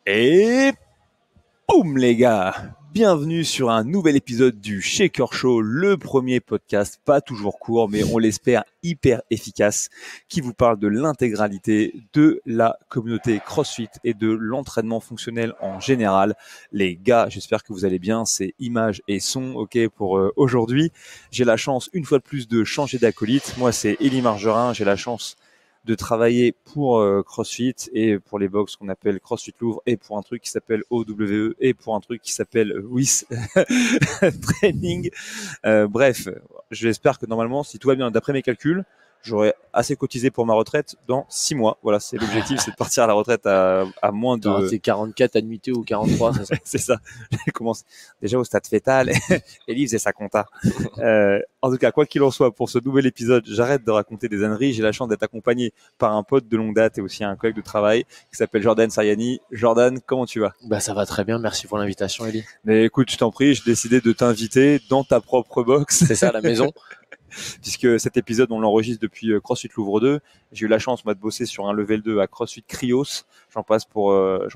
Et boum les gars, bienvenue sur un nouvel épisode du Shaker Show, le premier podcast, pas toujours court, mais on l'espère hyper efficace, qui vous parle de l'intégralité de la communauté CrossFit et de l'entraînement fonctionnel en général. Les gars, j'espère que vous allez bien, c'est images et son, ok, pour aujourd'hui. J'ai la chance, une fois de plus, de changer d'acolyte. Moi, c'est Élie Margerin, j'ai la chance de travailler pour CrossFit et pour les box qu'on appelle CrossFit Louvre et pour un truc qui s'appelle OWE et pour un truc qui s'appelle WIS Training. Bref, j'espère que normalement, si tout va bien, d'après mes calculs, j'aurai assez cotisé pour ma retraite dans 6 mois. Voilà, c'est l'objectif, c'est de partir à la retraite à moins de... C'est 44 annuités ou 43, c'est ça. C'est ça. Je commence déjà au stade fœtal. Ellie faisait sa compta. En tout cas, quoi qu'il en soit, pour ce nouvel épisode, j'arrête de raconter des âneries. J'ai la chance d'être accompagné par un pote de longue date et aussi un collègue de travail qui s'appelle Jordan Sariani. Jordan, comment tu vas? Bah ça va très bien, merci pour l'invitation, Elie. Mais écoute, je t'en prie, j'ai décidé de t'inviter dans ta propre box. C'est ça, la maison. Puisque cet épisode, on l'enregistre depuis CrossFit Louvre 2. J'ai eu la chance, moi, de bosser sur un level 2 à CrossFit Cryos. J'en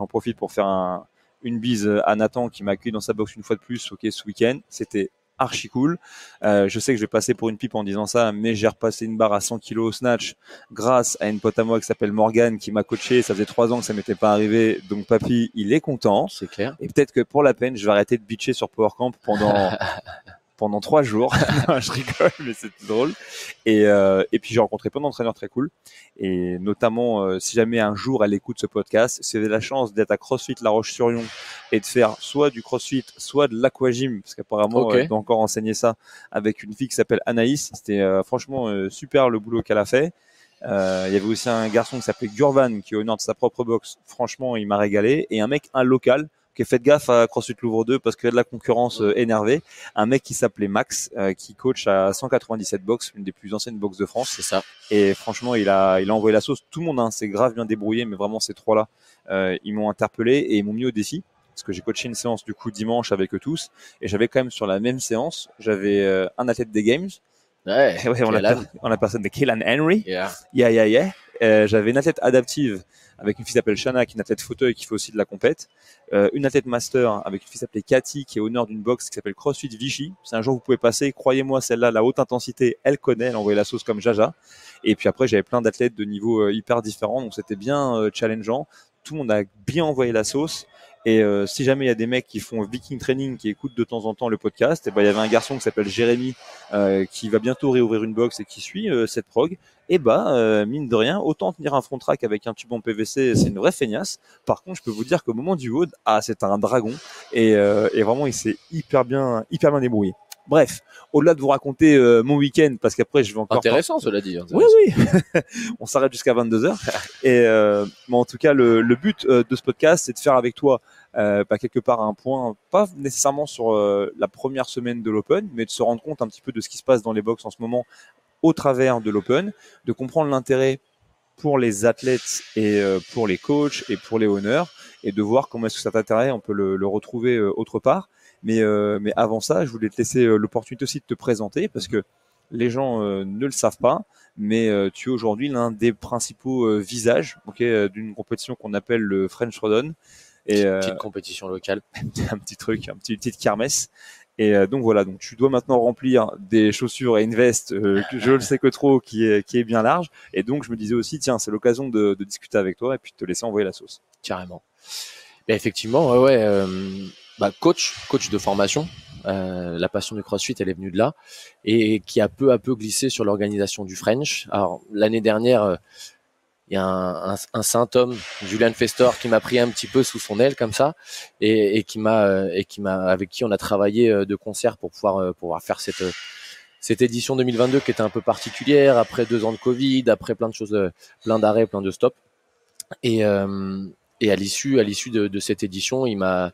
profite pour faire une bise à Nathan qui m'a accueilli dans sa box une fois de plus, ok, ce week-end. C'était archi cool. Je sais que je vais passer pour une pipe en disant ça, mais j'ai repassé une barre à 100 kg au snatch grâce à une pote à moi qui s'appelle Morgane qui m'a coaché. Ça faisait 3 ans que ça m'était pas arrivé, donc papy, il est content. C'est clair. Et peut-être que pour la peine, je vais arrêter de bitcher sur Power Camp pendant 3 jours. Non, je rigole, mais c'est drôle. Et puis j'ai rencontré plein d'entraîneurs très cool. Et notamment, si jamais un jour elle écoute ce podcast, si vous avez la chance d'être à CrossFit La Roche-sur-Yon et de faire soit du CrossFit, soit de l'aquagym, parce qu'apparemment elle doit encore enseigner ça avec une fille qui s'appelle Anaïs. C'était franchement super le boulot qu'elle a fait. Il y avait aussi un garçon qui s'appelait Gurvan qui est au nord de sa propre box. Franchement, il m'a régalé. Et un local. Okay, faites gaffe à CrossFit Louvre 2 parce qu'il y a de la concurrence énervée. Un mec qui s'appelait Max, qui coach à 197 box, une des plus anciennes box de France. C'est ça. Et franchement, il a envoyé la sauce. Tout le monde, c'est grave bien débrouillé, mais vraiment ces trois-là, ils m'ont interpellé et ils m'ont mis au défi. Parce que j'ai coaché une séance du coup dimanche avec eux tous, et j'avais quand même sur la même séance, j'avais un athlète des Games. Ouais, on a personne de Killian Henry. Yeah. J'avais une athlète adaptive avec une fille qui s'appelle Shana, qui est une athlète fauteuil qui fait aussi de la compète. Une athlète master avec une fille qui s'appelle Cathy, qui est au nord d'une box qui s'appelle CrossFit Vichy. C'est un jour où vous pouvez passer. Croyez-moi, celle-là, la haute intensité, elle connaît. Elle envoyait la sauce comme Jaja. Et puis après, j'avais plein d'athlètes de niveaux hyper différents. Donc c'était bien challengeant. Tout le monde a bien envoyé la sauce. Et si jamais il y a des mecs qui font Viking Training, qui écoutent de temps en temps le podcast, et ben il y avait un garçon qui s'appelle Jérémy qui va bientôt réouvrir une box et qui suit cette prog. Et mine de rien, autant tenir un front track avec un tube en PVC, c'est une vraie feignasse. Par contre, je peux vous dire qu'au moment du WOD, c'est un dragon et vraiment il s'est hyper bien débrouillé. Bref, au-delà de vous raconter mon week-end, parce qu'après je vais encore... Intéressant, cela dit. Oui. On s'arrête jusqu'à 22h. Et mais en tout cas, le but de ce podcast, c'est de faire avec toi quelque part un point, pas nécessairement sur la première semaine de l'Open, mais de se rendre compte un petit peu de ce qui se passe dans les box en ce moment au travers de l'Open, de comprendre l'intérêt pour les athlètes et pour les coachs et pour les owners, et de voir comment est-ce que cet intérêt, on peut le retrouver autre part. Mais avant ça, je voulais te laisser l'opportunité aussi de te présenter, parce que les gens ne le savent pas, mais tu es aujourd'hui l'un des principaux visages d'une compétition qu'on appelle le French Rodon. Et petite compétition locale. Un petit truc, une petite kermesse. Et donc voilà, donc tu dois maintenant remplir des chaussures et une veste, je le sais que trop, qui est bien large. Et donc je me disais aussi, tiens, c'est l'occasion de discuter avec toi et puis de te laisser envoyer la sauce. Carrément. Mais effectivement, coach de formation. La passion du CrossFit, elle est venue de là et qui a peu à peu glissé sur l'organisation du French. Alors l'année dernière, il y a un saint homme, Julian Festor, qui m'a pris un petit peu sous son aile comme ça et qui m'a avec qui on a travaillé de concert pour pouvoir faire cette édition 2022 qui était un peu particulière après 2 ans de Covid, après plein de choses, plein d'arrêts, plein de stops. Et à l'issue de cette édition, il m'a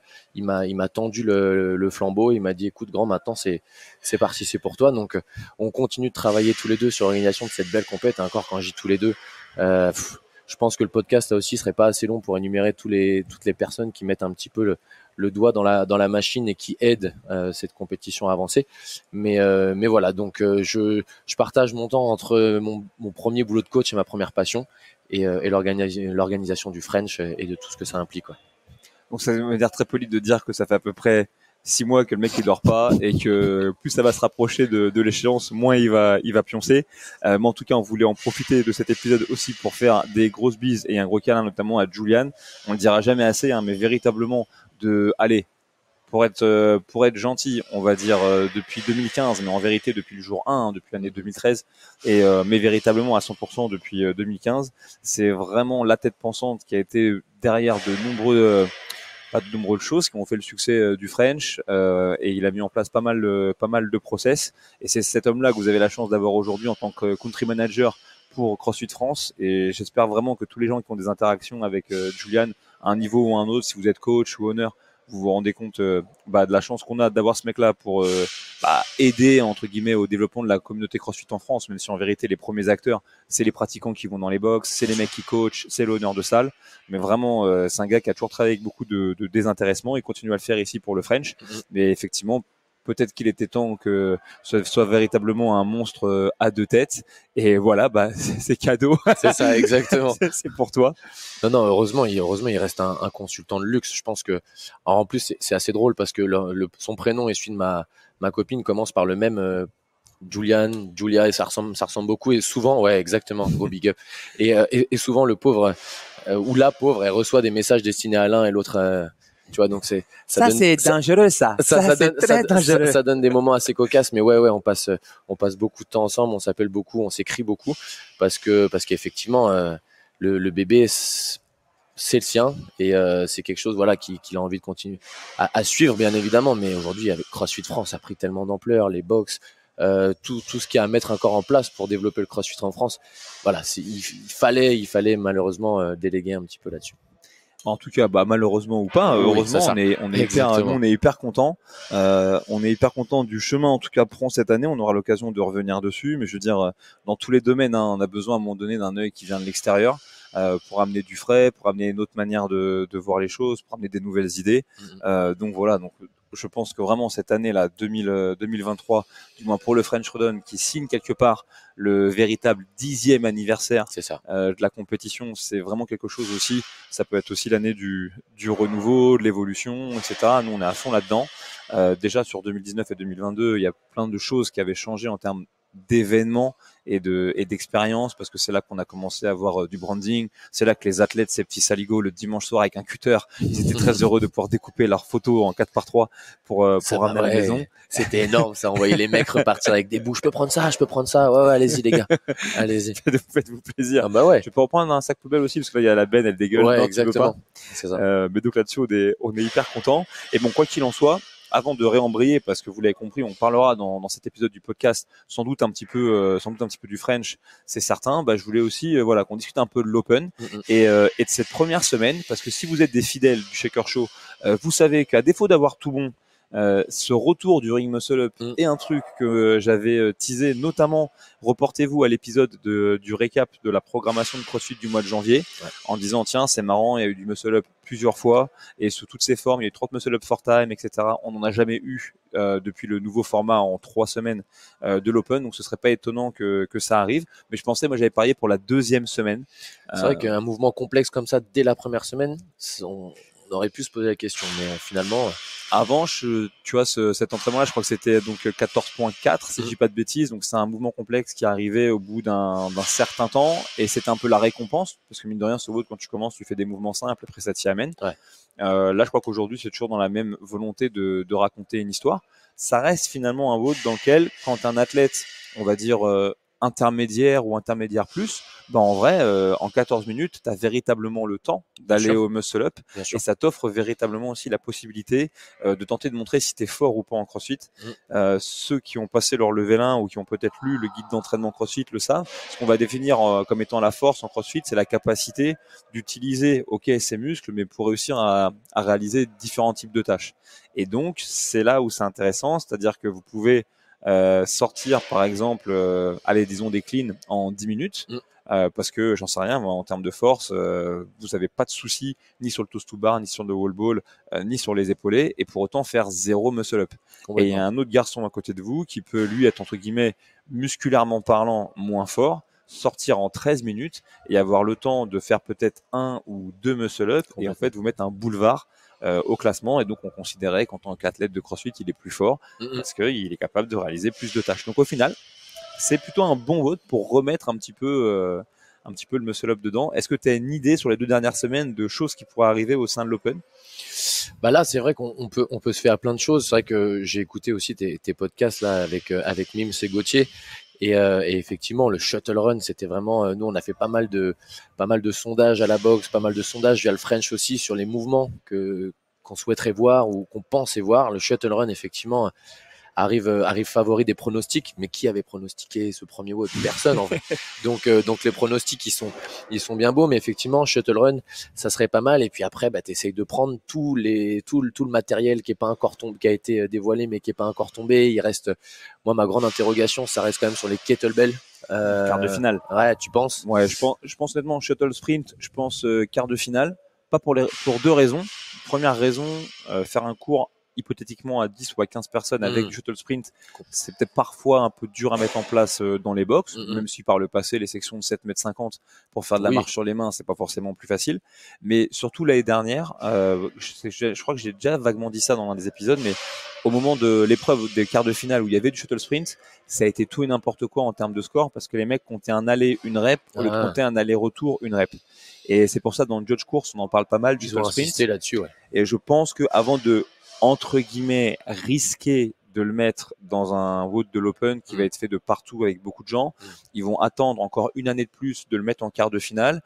tendu le flambeau. Il m'a dit, écoute, grand, maintenant c'est parti, c'est pour toi. Donc on continue de travailler tous les deux sur l'organisation de cette belle compète. Encore quand je dis tous les deux, je pense que le podcast là aussi serait pas assez long pour énumérer toutes les personnes qui mettent un petit peu le doigt dans la machine et qui aident cette compétition à avancer. Mais voilà, donc je partage mon temps entre mon premier boulot de coach et ma première passion. Et l'organisation du French et de tout ce que ça implique. Ouais. Donc ça veut dire très poli de dire que ça fait à peu près 6 mois que le mec il dort pas et que plus ça va se rapprocher de l'échéance, moins il va pioncer. Mais en tout cas, on voulait en profiter de cet épisode aussi pour faire des grosses bises et un gros câlin notamment à Julian. On le dira jamais assez, hein, mais véritablement allez, pour être gentil, on va dire depuis 2015, mais en vérité depuis le jour 1, hein, depuis l'année 2013, mais véritablement à 100% depuis 2015. C'est vraiment la tête pensante qui a été derrière pas de nombreuses choses qui ont fait le succès du French, et il a mis en place pas mal de process. Et c'est cet homme-là que vous avez la chance d'avoir aujourd'hui en tant que country manager pour CrossFit France. Et j'espère vraiment que tous les gens qui ont des interactions avec Julian à un niveau ou à un autre, si vous êtes coach ou owner, vous vous rendez compte de la chance qu'on a d'avoir ce mec-là pour aider entre guillemets au développement de la communauté CrossFit en France, même si en vérité les premiers acteurs c'est les pratiquants qui vont dans les box, c'est les mecs qui coachent, c'est l'honneur de salle, mais vraiment c'est un gars qui a toujours travaillé avec beaucoup de désintéressement et continue à le faire ici pour le French. Mais effectivement, peut-être qu'il était temps que ce soit véritablement un monstre à deux têtes. Et voilà, c'est cadeau. C'est ça, exactement. c'est pour toi. Non, heureusement, il reste un consultant de luxe. Je pense que, alors en plus, c'est assez drôle parce que son prénom et celui de ma copine commencent par le même, Julia, et ça ressemble beaucoup. Et souvent, ouais, exactement, au big up. Et souvent, le pauvre, ou la pauvre, elle reçoit des messages destinés à l'un et l'autre, tu vois, donc c'est dangereux, ça. C'est très dangereux. Ça donne des moments assez cocasses, mais ouais, on passe beaucoup de temps ensemble, on s'appelle beaucoup, on s'écrit beaucoup, parce qu'effectivement, le bébé, c'est le sien, et c'est quelque chose, voilà, qu'il a envie de continuer à suivre, bien évidemment. Mais aujourd'hui, avec CrossFit France, ça a pris tellement d'ampleur, les box, tout ce qu'il y a à mettre encore en place pour développer le CrossFit en France. Voilà, il fallait malheureusement déléguer un petit peu là-dessus. En tout cas, malheureusement ou pas, heureusement, on est hyper content. On est hyper content du chemin, en tout cas, prend cette année. On aura l'occasion de revenir dessus, mais je veux dire, dans tous les domaines, hein, on a besoin à un moment donné d'un œil qui vient de l'extérieur pour amener du frais, pour amener une autre manière de voir les choses, pour amener des nouvelles idées. Donc voilà. Donc je pense que vraiment cette année-là, 2023, du moins pour le French Rodon, qui signe quelque part le véritable 10e anniversaire de la compétition, c'est vraiment quelque chose aussi. Ça peut être aussi l'année du renouveau, de l'évolution, etc. Nous, on est à fond là-dedans. Déjà sur 2019 et 2022, il y a plein de choses qui avaient changé en termes d'événements et d'expérience, parce que c'est là qu'on a commencé à avoir du branding. C'est là que les athlètes, ces petits saligots, le dimanche soir avec un cutter, ils étaient très heureux de pouvoir découper leurs photos en 4x3 pour ramener à la maison. C'était énorme, ça. On voyait les mecs repartir avec des bouts. Je peux prendre ça. Ouais, allez-y, les gars. Allez-y. Faites-vous plaisir. Ah bah ouais. Je peux reprendre un sac poubelle aussi, parce que là, il y a la benne, elle dégueule. Ouais, non, exactement. C'est ça. Mais donc là-dessus, on est hyper content. Et bon, quoi qu'il en soit, avant de réembrayer, parce que vous l'avez compris, on parlera dans cet épisode du podcast sans doute un petit peu du French, c'est certain. Je voulais aussi qu'on discute un peu de l'Open et de cette première semaine, parce que si vous êtes des fidèles du Shaker Show, vous savez qu'à défaut d'avoir tout bon, ce retour du Ring Muscle Up est un truc que j'avais teasé, notamment reportez-vous à l'épisode du récap de la programmation de CrossFit du mois de janvier, en disant tiens, c'est marrant, il y a eu du Muscle Up plusieurs fois et sous toutes ses formes, il y a eu 30 Muscle Up for Time, etc. On n'en a jamais eu depuis le nouveau format en 3 semaines de l'Open, donc ce serait pas étonnant que ça arrive, mais je pensais, moi j'avais parié pour la 2e semaine. C'est vrai qu'un mouvement complexe comme ça dès la première semaine, on aurait pu se poser la question, mais finalement avant, tu vois, cet entraînement-là, je crois que c'était donc 14.4, si je dis pas de bêtises. Donc c'est un mouvement complexe qui arrivait au bout d'un certain temps, et c'était un peu la récompense, parce que mine de rien, sur WOD, quand tu commences, tu fais des mouvements simples, après ça t'y amène. Là, je crois qu'aujourd'hui, c'est toujours dans la même volonté de raconter une histoire. Ça reste finalement un WOD dans lequel, quand un athlète, on va dire intermédiaire ou intermédiaire plus, en vrai, en 14 minutes, tu as véritablement le temps d'aller au muscle up, et ça t'offre véritablement aussi la possibilité de tenter de montrer si tu es fort ou pas en CrossFit. Ceux qui ont passé leur level 1 ou qui ont peut-être lu le guide d'entraînement CrossFit le savent. Ce qu'on va définir comme étant la force en CrossFit, c'est la capacité d'utiliser ses muscles, mais pour réussir à réaliser différents types de tâches. Et donc, c'est là où c'est intéressant, c'est-à-dire que vous pouvez sortir par exemple disons des cleans en 10 minutes parce que j'en sais rien, moi, en termes de force vous n'avez pas de souci ni sur le toast to bar, ni sur le wall ball, ni sur les épaulés, et pour autant faire 0 muscle up. Et il y a un autre garçon à côté de vous qui peut lui être entre guillemets musculairement parlant moins fort, sortir en 13 minutes et avoir le temps de faire peut-être 1 ou 2 muscle-up et en fait vous mettre un boulevard au classement. Et donc on considérait qu'en tant qu'athlète de CrossFit, il est plus fort parce qu'il est capable de réaliser plus de tâches. Donc au final, c'est plutôt un bon vote pour remettre un petit peu le muscle-up dedans. Est-ce que tu as une idée sur les 2 dernières semaines de choses qui pourraient arriver au sein de l'Open? Bah là, c'est vrai qu'on peut se faire plein de choses. C'est vrai que j'ai écouté aussi tes podcasts là avec Mims et Gauthier. Et effectivement, le shuttle run, c'était vraiment. Nous, on a fait pas mal de sondages à la boxe, pas mal de sondages via le French aussi sur les mouvements qu'on souhaiterait voir ou qu'on pensait voir. Le shuttle run, effectivement, arrive favori des pronostics, mais qui avait pronostiqué ce premier WOD? Personne en fait. Donc les pronostics ils sont bien beaux, mais effectivement shuttle run ça serait pas mal. Et puis après t'essayes de prendre tout le matériel qui est pas encore tombé, qui a été dévoilé mais qui est pas encore tombé. Il reste, moi ma grande interrogation ça reste quand même sur les kettlebells. Quart de finale. Ouais, tu penses? Ouais, je pense honnêtement shuttle sprint, je pense quart de finale, pas pour 2 raisons. Première raison, faire un cours hypothétiquement à 10 ou à 15 personnes avec du shuttle sprint, c'est peut-être parfois un peu dur à mettre en place dans les box, même si par le passé, les sections de 7,50 m pour faire de la marche sur les mains, c'est pas forcément plus facile. Mais surtout l'année dernière, je crois que j'ai déjà vaguement dit ça dans un des épisodes, mais au moment de l'épreuve des quarts de finale où il y avait du shuttle sprint, ça a été tout et n'importe quoi en termes de score parce que les mecs comptaient un aller, une rep, au lieu de compter un aller-retour, une rep. Et c'est pour ça, dans le Judge Course, on en parle pas mal du shuttle sprint. Là-dessus, ouais. Et je pense que avant de, entre guillemets, risquer de le mettre dans un vote de l'Open qui va être fait de partout avec beaucoup de gens, ils vont attendre encore une année de plus de le mettre en quart de finale,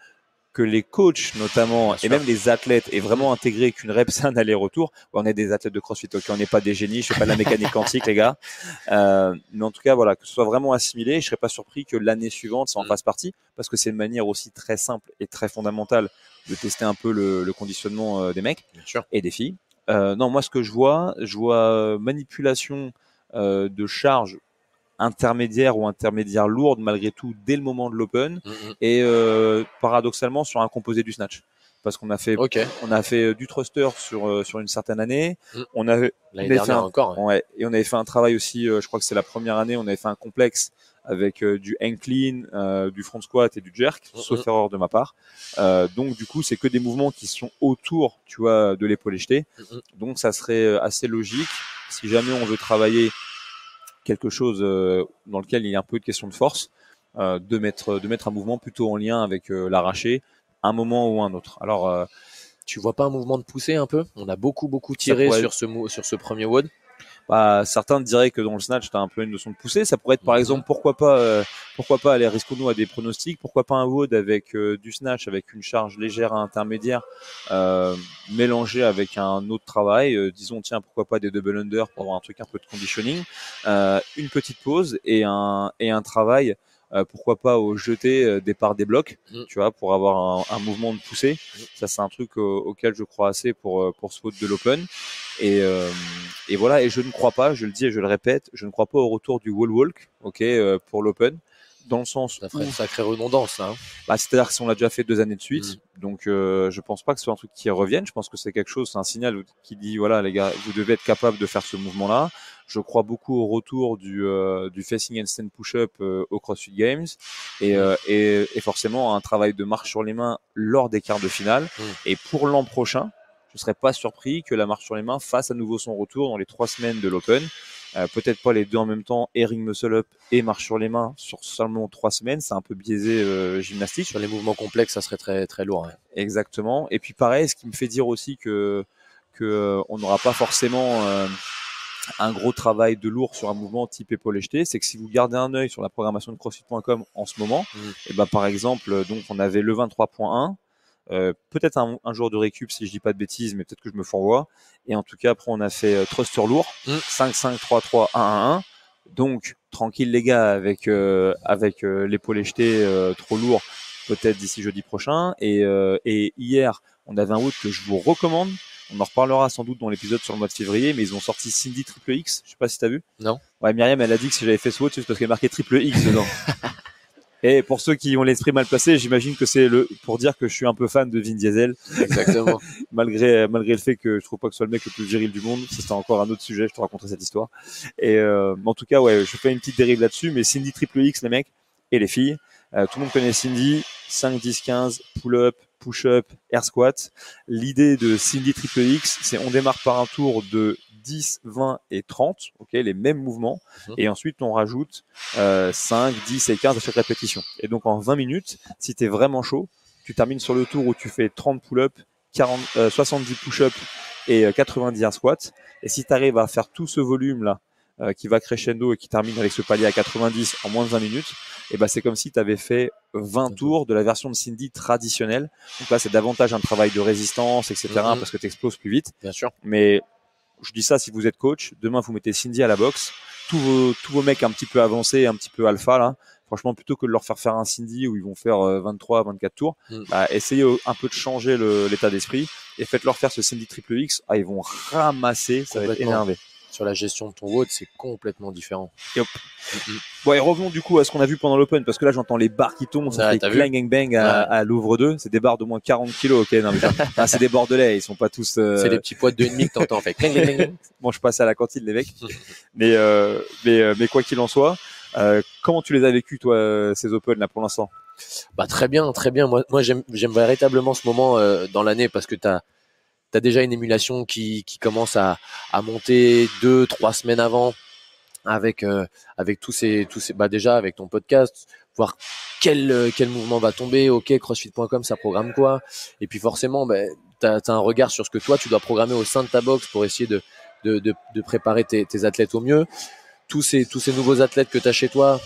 que les coachs notamment et même les athlètes aient vraiment intégré qu'une rep c'est un aller-retour. On est des athlètes de CrossFit, ok, on n'est pas des génies, je fais pas de la mécanique quantique les gars, mais en tout cas voilà, que ce soit vraiment assimilé. Je serais pas surpris que l'année suivante ça en fasse partie parce que c'est une manière aussi très simple et très fondamentale de tester un peu le conditionnement des mecs et des filles. Non, moi ce que je vois manipulation de charge intermédiaire ou intermédiaire lourde malgré tout dès le moment de l'Open et paradoxalement sur un composé du snatch parce qu'on a fait du thruster sur une certaine année, on avait et on avait fait un travail aussi, je crois que c'est la première année, on avait fait un complexe avec du hang clean, du front squat et du jerk, sauf erreur de ma part. Donc du coup, c'est que des mouvements qui sont autour, tu vois, de l'épaulé jeté. Donc ça serait assez logique si jamais on veut travailler quelque chose dans lequel il y a un peu de question de force, de mettre un mouvement plutôt en lien avec l'arraché, un moment ou un autre. Alors, tu vois pas un mouvement de poussée un peu? On a beaucoup tiré sur ce premier WOD. Certains diraient que dans le snatch, tu as un peu une notion de poussée. Ça pourrait être par exemple, pourquoi pas aller, risquons-nous à des pronostics, pourquoi pas un WOD avec du snatch, avec une charge légère à intermédiaire, mélangée avec un autre travail, disons tiens, pourquoi pas des double under pour avoir un truc un peu de conditioning, une petite pause et un travail, pourquoi pas au jeté départ des blocs, tu vois, pour avoir un mouvement de poussée. Ça c'est un truc auquel je crois assez pour ce WOD de l'Open. Et voilà, et je ne crois pas, je le dis et je le répète, je ne crois pas au retour du wall walk, pour l'Open, dans le sens ça ferait une sacrée redondance, hein. C'est-à-dire que si on l'a déjà fait 2 années de suite, donc je pense pas que ce soit un truc qui revienne. Je pense que c'est quelque chose, c'est un signal qui dit voilà les gars, vous devez être capable de faire ce mouvement-là. Je crois beaucoup au retour du facing handstand push-up au CrossFit Games et forcément un travail de marche sur les mains lors des quarts de finale. Et pour l'an prochain, je serais pas surpris que la marche sur les mains fasse à nouveau son retour dans les 3 semaines de l'Open. Peut-être pas les deux en même temps, et ring muscle up et marche sur les mains sur seulement 3 semaines, c'est un peu biaisé gymnastique. Sur les mouvements complexes, ça serait très très lourd. Ouais. Exactement. Et puis pareil, ce qui me fait dire aussi que on n'aura pas forcément un gros travail de lourd sur un mouvement type épaulé jeté, c'est que si vous gardez un œil sur la programmation de CrossFit.com en ce moment, et par exemple, donc on avait le 23.1. Peut-être un jour de récup si je dis pas de bêtises, mais peut-être que je me fourvoie. Et en tout cas, après on a fait thruster lourd, 5-5-3-3 1-1-1. Donc tranquille les gars avec l'épaulé jeté trop lourd, peut-être d'ici jeudi prochain. Et hier, on avait un WOD que je vous recommande. On en reparlera sans doute dans l'épisode sur le mois de février, mais ils ont sorti Cindy Triple X. Je sais pas si t'as vu. Non. Ouais, Myriam, elle a dit que si j'avais fait ce WOD, c'est parce qu'il y a marqué Triple X dedans. Et pour ceux qui ont l'esprit mal placé, j'imagine que c'est pour dire que je suis un peu fan de Vin Diesel. Exactement. malgré le fait que je trouve pas que ce soit le mec le plus viril du monde. Ça, c'est encore un autre sujet. Je te raconterai cette histoire. Et en tout cas, ouais, je fais une petite dérive là-dessus. Mais Cindy Triple X, les mecs et les filles, Tout le monde connaît Cindy, 5, 10, 15, pull-up, push-up, air squat. L'idée de Cindy Triple X, c'est on démarre par un tour de 10, 20 et 30, ok, les mêmes mouvements, et ensuite on rajoute 5, 10 et 15 à chaque répétition. Et donc en 20 minutes, si tu es vraiment chaud, tu termines sur le tour où tu fais 30 pull-up, 70 push-up et 90 air squat. Et si tu arrives à faire tout ce volume-là, qui va crescendo et qui termine avec ce palier à 90 en moins de 20 minutes, et ben c'est comme si tu avais fait 20 tours de la version de Cindy traditionnelle. Donc là, c'est davantage un travail de résistance, etc., parce que tu exploses plus vite. Bien sûr. Mais je dis ça si vous êtes coach. Demain, vous mettez Cindy à la boxe. Tous vos mecs un petit peu avancés, un petit peu alpha, là, franchement, plutôt que de leur faire un Cindy où ils vont faire 23, 24 tours, essayez un peu de changer l'état d'esprit et faites-leur faire ce Cindy Triple X. Ils vont ramasser, ça va être énervé. Sur la gestion de ton WOD, c'est complètement différent. Et hop. Bon, et revenons du coup à ce qu'on a vu pendant l'Open, parce que là j'entends les barres qui tombent, ça fait clang bang bang à Louvre 2, c'est des barres de moins 40 kilos, ok, non mais c'est des Bordelais, ils sont pas tous. C'est les petits poids de 2,5 que t'entends en fait. Clang, clang, clang. Bon, je passe à la cantine les mecs, mais quoi qu'il en soit, comment tu les as vécus toi ces Open là pour l'instant? Bah très bien, très bien. Moi j'aime véritablement ce moment dans l'année parce que t'as déjà une émulation qui commence à monter 2-3 semaines avant avec tous ces déjà avec ton podcast, voir quel mouvement va tomber, ok, crossfit.com ça programme quoi, et puis forcément t'as un regard sur ce que toi tu dois programmer au sein de ta box pour essayer de préparer tes athlètes au mieux. Tous ces nouveaux athlètes que tu as chez toi,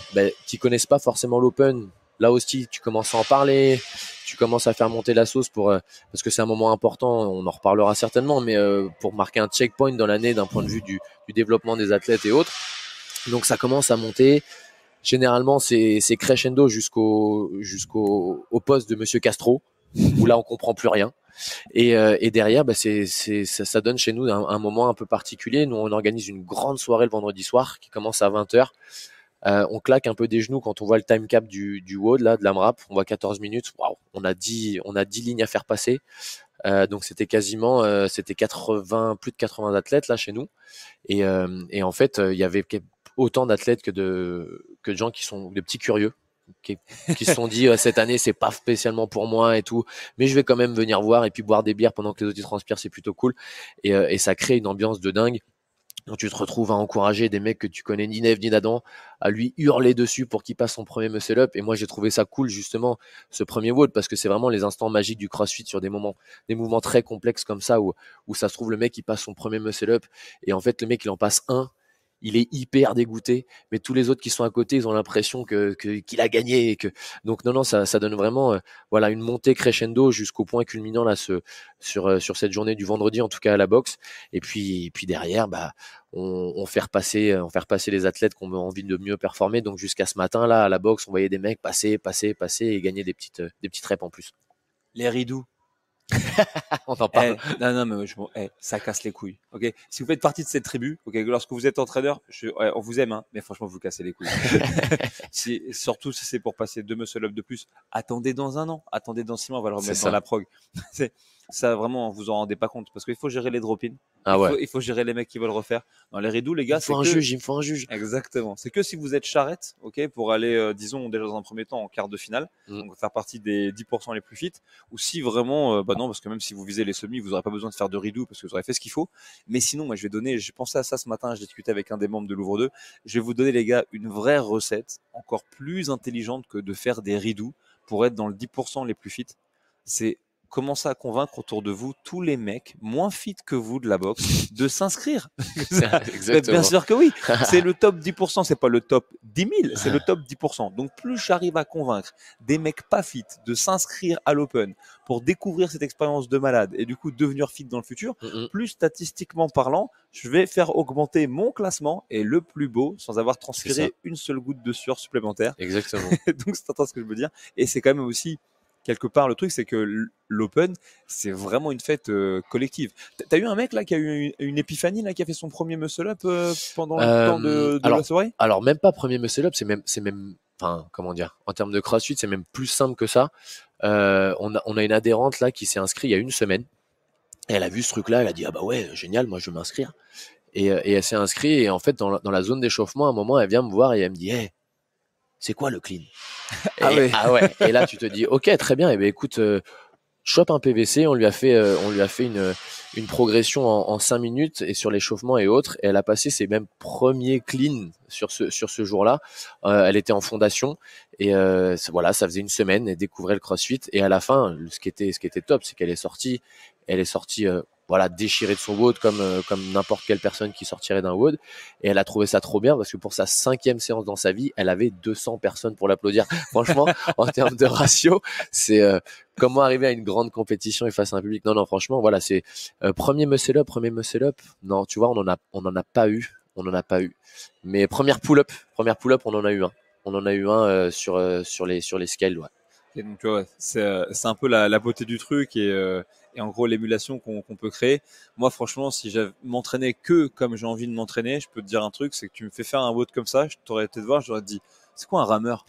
qui connaissent pas forcément l'open, là aussi tu commences à en parler, tu commences à faire monter la sauce parce que c'est un moment important, on en reparlera certainement, mais pour marquer un checkpoint dans l'année d'un point de vue du développement des athlètes et autres. Donc ça commence à monter. Généralement c'est crescendo jusqu'au poste de Monsieur Castro, où là on comprend plus rien. Et derrière, ça donne chez nous un moment un peu particulier. Nous, on organise une grande soirée le vendredi soir qui commence à 20h. On claque un peu des genoux quand on voit le time cap du WOD, là, de l'AMRAP. On voit 14 minutes. Waouh, on a 10 lignes à faire passer. Donc c'était quasiment, c'était plus de 80 athlètes là chez nous. Et en fait, il y avait autant d'athlètes que de gens qui sont des petits curieux. Qui se sont dit cette année c'est pas spécialement pour moi et tout, mais je vais quand même venir voir et puis boire des bières pendant que les autres ils transpirent, c'est plutôt cool, et ça crée une ambiance de dingue. Donc tu te retrouves à encourager des mecs que tu connais ni Neve ni d'Adam, à lui hurler dessus pour qu'il passe son premier muscle up. Et moi j'ai trouvé ça cool justement ce premier WOD, parce que c'est vraiment les instants magiques du CrossFit sur des mouvements très complexes comme ça où ça se trouve le mec il passe son premier muscle up et en fait le mec il en passe un, il est hyper dégoûté, mais tous les autres qui sont à côté, ils ont l'impression qu'il a gagné et que donc non ça donne vraiment voilà une montée crescendo jusqu'au point culminant là sur cette journée du vendredi en tout cas à la boxe. Et puis derrière on fait repasser les athlètes qui ont envie de mieux performer. Donc jusqu'à ce matin là à la boxe, on voyait des mecs passer et gagner des petites reps en plus. Les ridoux. On en parle. Non, mais ça casse les couilles. Ok, si vous faites partie de cette tribu, ok, lorsque vous êtes entraîneur, on vous aime, hein, mais franchement, vous cassez les couilles. Surtout si c'est pour passer 2 muscle up de plus, attendez dans 1 an, attendez dans 6 mois, on va le remettre dans la prog. Ça vraiment, vous en rendez pas compte, parce qu'il faut gérer les drop-in. Il faut gérer les mecs qui veulent refaire. Dans les rideaux, les gars, il me faut un juge. Exactement. C'est que si vous êtes charrette, ok, pour aller, disons, déjà dans un premier temps en quart de finale, donc faire partie des 10% les plus fit, ou si vraiment, non, parce que même si vous visez les semis, vous n'aurez pas besoin de faire de rideaux parce que vous aurez fait ce qu'il faut. Mais sinon, moi, j'ai pensé à ça ce matin, j'ai discuté avec un des membres de Louvre 2. Je vais vous donner, les gars, une vraie recette, encore plus intelligente que de faire des rideaux pour être dans le 10% les plus fit. C'est commencez à convaincre autour de vous tous les mecs moins fit que vous de la boxe de s'inscrire. Bien sûr que oui. C'est le top 10%, c'est pas le top 10 000, c'est le top 10%. Donc plus j'arrive à convaincre des mecs pas fit de s'inscrire à l'Open pour découvrir cette expérience de malade et du coup devenir fit dans le futur, plus statistiquement parlant, je vais faire augmenter mon classement et le plus beau sans avoir transpiré une seule goutte de sueur supplémentaire. Exactement. Donc c'est ce que je veux dire. Et c'est quand même aussi quelque part, le truc, c'est que l'Open, c'est vraiment une fête collective. T'as eu un mec là qui a eu une épiphanie là, qui a fait son premier muscle up pendant le temps de la soirée? Alors même pas premier muscle up, c'est même, enfin comment dire, en termes de CrossFit, c'est même plus simple que ça. On a une adhérente là qui s'est inscrite il y a 1 semaine. Et elle a vu ce truc-là, elle a dit ah bah ouais génial, moi je veux m'inscrire. Et elle s'est inscrite et en fait dans la zone d'échauffement, à un moment, elle vient me voir et elle me dit hey, c'est quoi le clean? Ah ouais. Et là, tu te dis, ok, très bien. Et ben écoute, chope un PVC. On lui a fait une progression en 5 minutes et sur l'échauffement et autres. Et elle a passé ses mêmes premiers clean sur ce jour-là. Elle était en fondation et voilà, ça faisait une semaine. Elle découvrait le CrossFit. Et à la fin, ce qui était top, c'est qu'elle est sortie. Elle est sortie. Voilà, déchirée de son WOD comme n'importe quelle personne qui sortirait d'un WOD. Et elle a trouvé ça trop bien parce que pour sa 5e séance dans sa vie, elle avait 200 personnes pour l'applaudir. Franchement, en termes de ratio, c'est comment arriver à une grande compétition et face à un public. Non, franchement, voilà, c'est premier muscle up. Non, tu vois, on en a pas eu. Mais première pull-up, on en a eu un. On en a eu un sur les scales, ouais. Et donc, tu vois, c'est un peu la beauté du truc et en gros l'émulation qu'on peut créer. Moi, franchement, si j'avais m'entraîné que comme j'ai envie de m'entraîner, je peux te dire un truc, c'est que tu me fais faire un WOD comme ça, je t'aurais été te voir, j'aurais dit, c'est quoi un rameur?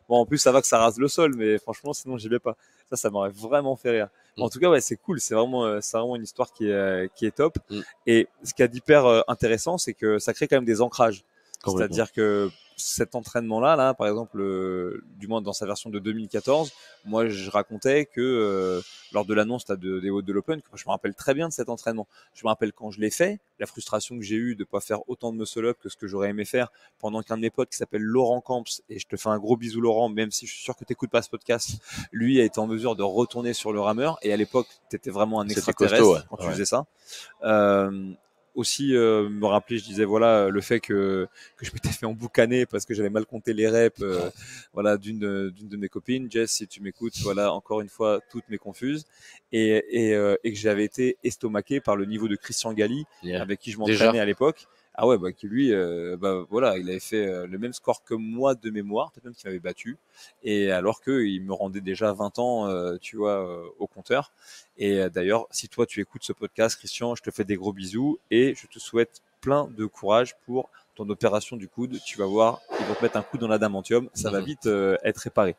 Bon, en plus, ça va que ça rase le sol, mais franchement, sinon, j'y vais pas. Ça m'aurait vraiment fait rire. En tout cas, ouais, c'est cool. C'est vraiment une histoire qui est top. Mm. Et ce qui est d'hyper intéressant, c'est que ça crée quand même des ancrages. C'est-à-dire que cet entraînement-là, par exemple, du moins dans sa version de 2014, moi, je racontais que lors de l'annonce des Hauts de l'Open, je me rappelle très bien de cet entraînement. Je me rappelle quand je l'ai fait, la frustration que j'ai eue de pas faire autant de muscle-up que ce que j'aurais aimé faire pendant qu'un de mes potes qui s'appelle Laurent Camps, et je te fais un gros bisou Laurent, même si je suis sûr que tu n'écoutes pas ce podcast, lui a été en mesure de retourner sur le rameur, et à l'époque, tu étais vraiment un extraterrestre quand tu faisais ça. Aussi me rappeler, je disais voilà le fait que je m'étais fait emboucaner parce que j'avais mal compté les reps voilà d'une de mes copines, Jess, si tu m'écoutes, voilà encore une fois toutes mes confuses et que j'avais été estomaqué par le niveau de Christian Galli avec qui je m'entraînais à l'époque. Ah ouais, qui lui, voilà, il avait fait le même score que moi de mémoire, peut-être même qu'il m'avait battu, et alors qu'il me rendait déjà 20 ans, tu vois, au compteur. Et d'ailleurs, si toi tu écoutes ce podcast, Christian, je te fais des gros bisous et je te souhaite plein de courage pour ton opération du coude. Tu vas voir, ils vont te mettre un coup dans l'adamantium, ça va vite être réparé.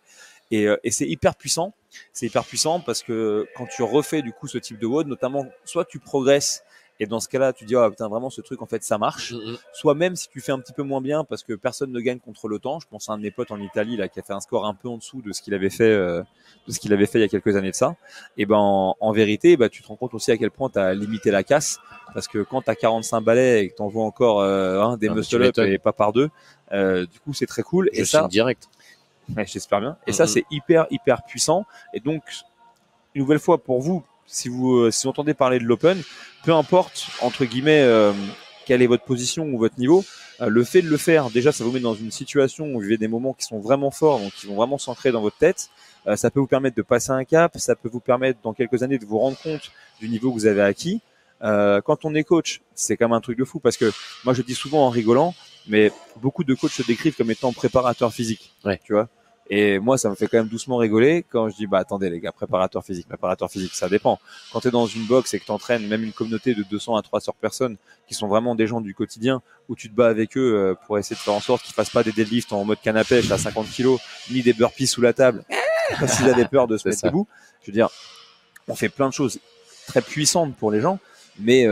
Et c'est hyper puissant. C'est hyper puissant parce que quand tu refais du coup ce type de WOD, notamment, soit tu progresses et dans ce cas-là, tu dis oh putain vraiment ce truc en fait ça marche. Soit même si tu fais un petit peu moins bien parce que personne ne gagne contre le temps. Je pense à un de mes potes en Italie là qui a fait un score un peu en dessous de ce qu'il avait fait il y a quelques années de ça. Et en vérité, tu te rends compte aussi à quel point tu as limité la casse parce que quand tu as 45 balais et que tu envoies encore des muscle up et pas par deux, du coup c'est très cool. Et ça direct. Ouais, j'espère bien. Et ça c'est hyper puissant. Et donc une nouvelle fois pour vous, si vous entendez parler de l'Open, peu importe entre guillemets quelle est votre position ou votre niveau, le fait de le faire, déjà ça vous met dans une situation où vous vivez des moments qui sont vraiment forts, donc qui vont vraiment s'ancrer dans votre tête. Ça peut vous permettre de passer un cap, ça peut vous permettre dans quelques années de vous rendre compte du niveau que vous avez acquis. Quand on est coach, c'est quand même un truc de fou parce que moi je dis souvent en rigolant, mais beaucoup de coachs se décrivent comme étant préparateurs physiques, tu vois. Et moi, ça me fait quand même doucement rigoler quand je dis, attendez les gars, préparateur physique, ça dépend. Quand tu es dans une box et que tu entraînes même une communauté de 200 à 300 personnes qui sont vraiment des gens du quotidien où tu te bats avec eux pour essayer de faire en sorte qu'ils fassent pas des deadlifts en mode canne à pêche à 50 kilos, ni des burpees sous la table, parce qu'ils avaient peur de se mettre debout. Je veux dire, on fait plein de choses très puissantes pour les gens, mais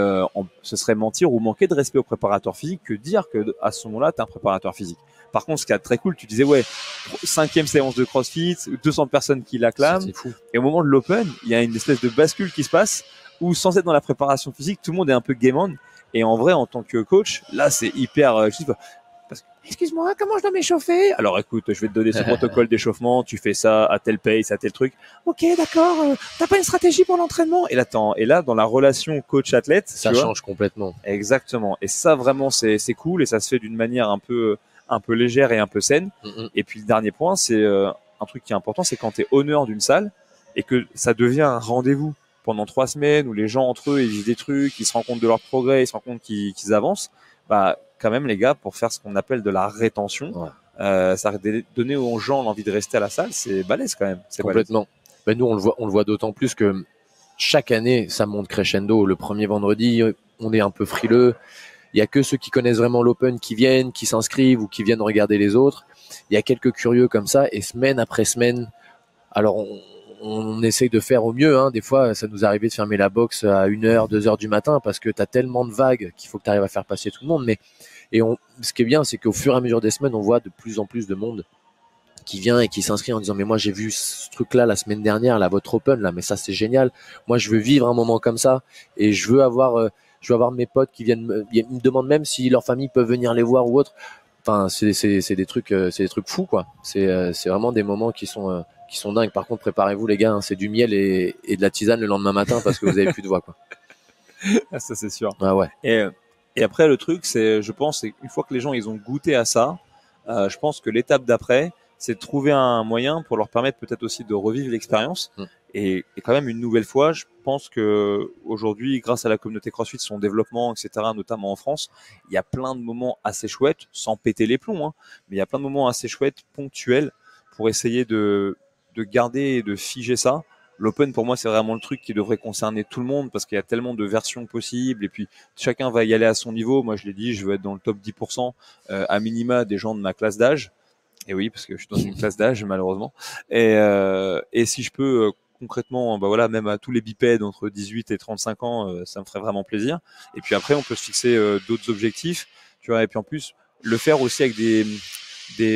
ce serait mentir ou manquer de respect au préparateur physique que dire que à ce moment-là, tu es un préparateur physique. Par contre, ce qui est très cool, tu disais, 5e séance de CrossFit, 200 personnes qui l'acclament. C'est fou. Et au moment de l'Open, il y a une espèce de bascule qui se passe où, sans être dans la préparation physique, tout le monde est un peu game on. Et en vrai, en tant que coach, là, c'est hyper, excuse-moi, comment je dois m'échauffer? Alors écoute, je vais te donner ce protocole d'échauffement, tu fais ça à tel pace, à tel truc. Ok, d'accord, t'as pas une stratégie pour l'entraînement? Et là, dans la relation coach-athlète, ça change complètement. Exactement. Et ça, vraiment, c'est cool et ça se fait d'une manière un peu légère et un peu saine. Et puis le dernier point, c'est un truc qui est important, c'est quand tu es honneur d'une salle et que ça devient un rendez-vous pendant 3 semaines où les gens entre eux ils vivent des trucs, ils se rendent compte de leur progrès, ils se rendent compte qu'ils avancent. Quand même les gars, pour faire ce qu'on appelle de la rétention, ça donner aux gens l'envie de rester à la salle, c'est balèze quand même. C'est complètement. Nous on le voit d'autant plus que chaque année ça monte crescendo. Le premier vendredi, on est un peu frileux. Il y a que ceux qui connaissent vraiment l'Open qui viennent, qui s'inscrivent ou qui viennent regarder les autres. Il y a quelques curieux comme ça et semaine après semaine, alors on essaye de faire au mieux, hein. Des fois, ça nous arrivait de fermer la boxe à 1h, 2h du matin parce que t'as tellement de vagues qu'il faut que tu arrives à faire passer tout le monde. Ce qui est bien, c'est qu'au fur et à mesure des semaines, on voit de plus en plus de monde qui vient et qui s'inscrit en disant mais moi j'ai vu ce truc là la semaine dernière, là votre open là, mais ça c'est génial, moi je veux vivre un moment comme ça et je veux avoir mes potes qui ils me demandent même si leur famille peut venir les voir ou autre. Enfin c'est des trucs fous quoi, c'est vraiment des moments qui sont dingues. Par contre préparez-vous les gars, hein, c'est du miel et de la tisane le lendemain matin parce que vous avez plus de voix quoi. Ça c'est sûr. Ah ouais. Et après le truc c'est, je pense, c'est une fois que les gens ils ont goûté à ça, je pense que l'étape d'après c'est de trouver un moyen pour leur permettre peut-être aussi de revivre l'expérience. Et quand même, une nouvelle fois, je pense que aujourd'hui, grâce à la communauté CrossFit, son développement, etc., notamment en France, il y a plein de moments assez chouettes, sans péter les plombs, hein, mais il y a plein de moments assez chouettes, ponctuels, pour essayer de garder et de figer ça. L'open, pour moi, c'est vraiment le truc qui devrait concerner tout le monde parce qu'il y a tellement de versions possibles et puis chacun va y aller à son niveau. Moi, je l'ai dit, je veux être dans le top 10%, à minima des gens de ma classe d'âge. Et oui, parce que je suis dans une classe d'âge, malheureusement. Et si je peux, concrètement, bah voilà, même à tous les bipèdes entre 18 et 35 ans, ça me ferait vraiment plaisir. Et puis après, on peut se fixer d'autres objectifs, tu vois. Et puis en plus, le faire aussi avec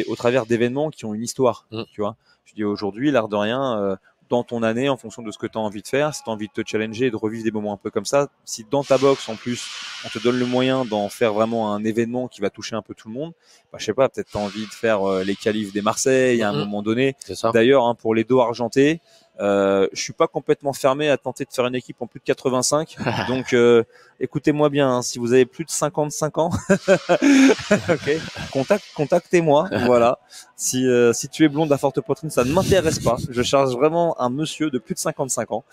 au travers d'événements qui ont une histoire, tu vois. Je dis aujourd'hui, l'art de rien, dans ton année, en fonction de ce que tu as envie de faire, si tu as envie de te challenger et de revivre des moments un peu comme ça, si dans ta box, en plus, on te donne le moyen d'en faire vraiment un événement qui va toucher un peu tout le monde, bah, je sais pas, peut-être tu as envie de faire les qualifs des Marseille à un moment donné. C'est ça. D'ailleurs, hein, pour les dos argentés, je suis pas complètement fermé à tenter de faire une équipe en plus de 85. Donc, écoutez-moi bien, hein, si vous avez plus de 55 ans, okay, contactez-moi. Voilà. Si tu es blonde à forte poitrine, ça ne m'intéresse pas. Je cherche vraiment un monsieur de plus de 55 ans.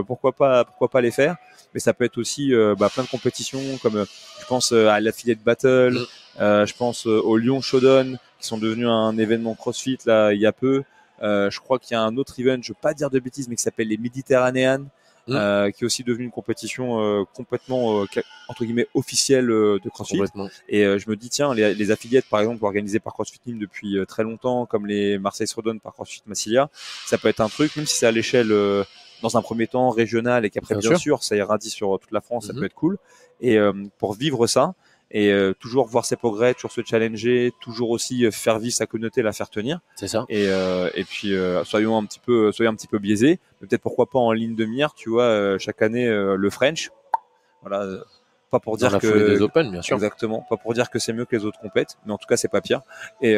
Pourquoi pas les faire. Mais ça peut être aussi plein de compétitions comme je pense à l'Affiliate Battle, je pense au Lyon Showdown qui sont devenus un événement CrossFit là il y a peu. Je crois qu'il y a un autre event, je veux pas dire de bêtises, mais qui s'appelle les Méditerranéennes, qui est aussi devenu une compétition complètement entre guillemets officielle de CrossFit. Et je me dis tiens, les affiliates par exemple organisées par CrossFit Team depuis très longtemps, comme les Marseille Throwdown par CrossFit Massilia, ça peut être un truc, même si c'est à l'échelle dans un premier temps régional et qu'après bien sûr ça irradie sur toute la France, ça peut être cool. Et pour vivre ça et toujours voir ses progrès, toujours se challenger, toujours aussi faire vivre sa communauté, la faire tenir. C'est ça. Et puis soyons un petit peu biaisés, peut-être pourquoi pas en ligne de mire, tu vois, chaque année le French. Voilà, pas pour dire que des Open, bien sûr. Exactement, pas pour dire que c'est mieux que les autres compètes, mais en tout cas c'est pas pire. Et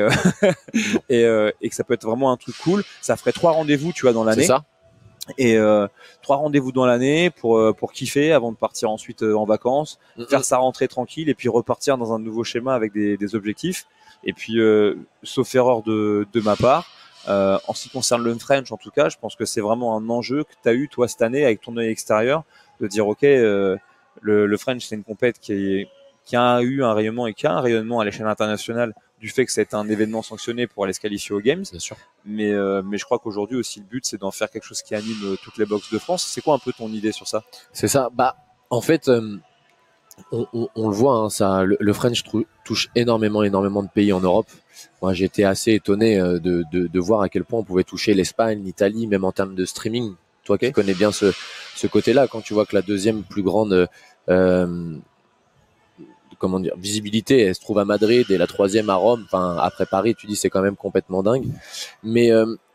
et que ça peut être vraiment un truc cool. Ça ferait 3 rendez-vous, tu vois, dans l'année. C'est ça. Et 3 rendez-vous dans l'année pour kiffer avant de partir ensuite en vacances, faire sa rentrée tranquille et puis repartir dans un nouveau schéma avec des objectifs. Et puis sauf erreur de ma part, en ce qui concerne le French en tout cas, je pense que c'est vraiment un enjeu que tu as eu toi cette année avec ton œil extérieur de dire ok, le French c'est une compète qui a eu un rayonnement et qui a un rayonnement à l'échelle internationale du fait que c'est un événement sanctionné pour aller se qualifier aux Games. Bien sûr. Mais je crois qu'aujourd'hui aussi le but c'est d'en faire quelque chose qui anime toutes les boxes de France. C'est quoi un peu ton idée sur ça? C'est ça. Bah en fait on le voit, hein, ça, le French touche énormément de pays en Europe. Moi j'ai été assez étonné de voir à quel point on pouvait toucher l'Espagne, l'Italie, même en termes de streaming. Toi qui connais bien ce côté-là, quand tu vois que la deuxième plus grande visibilité, elle se trouve à Madrid et la troisième à Rome, enfin après Paris, tu dis c'est quand même complètement dingue. Mais